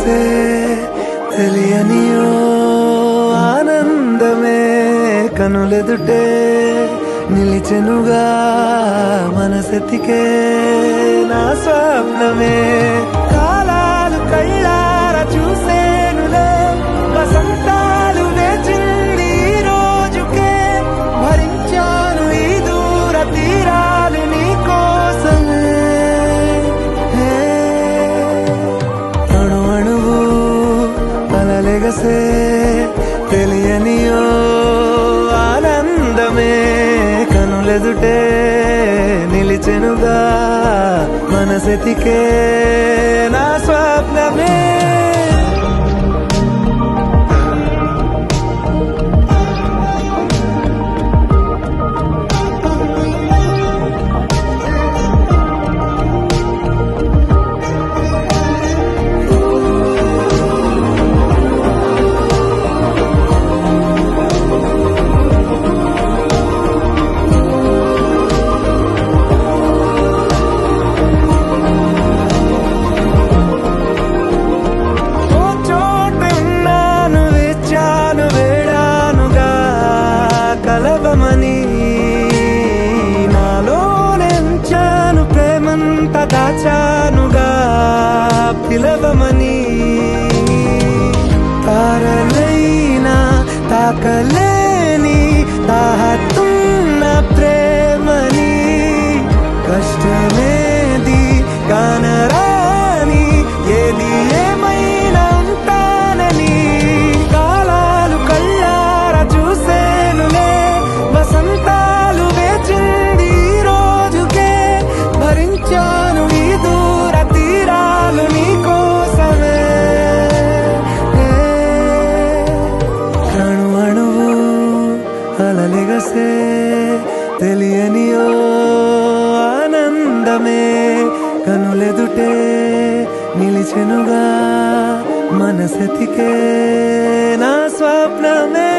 కలలెగసే తెలియనియో ఆనందమే కనులెదుటే నిలిచెనుగా మనసెతికే నా స్వప్నమే కాలాలు కళ్ళారా చూసేనులే వసంతాలు వేచింది ఈ రోజుకే భరించాను ఈ దూర తీరాలు నీ కోసమే అణు అణువు కలలెగసే తెలియనియో ఆనందమే కనులెదుటే నిలిచెనుగా మనసెతికే నా స్వప్నమే నాలోనెంచాను ప్రేమంత దాచానుగా పిలవమని తారలైనా తాకలేని తాహతున్న ప్రేమని కష్టమేది కానరాని ఏది ఏమైనా ఉంటానని కాలాలు కళ్ళారా చూసేనులే వసంతాలు వేచింది ఈ రోజుకే భరించాను ఈ దూర తీరాలు నీ కోసమే అణు అణువు అలలెగసే తెలియనియో ఆనందమే కనులెదుటే నిలిచెనుగా మనసెతికే నా స్వప్నమే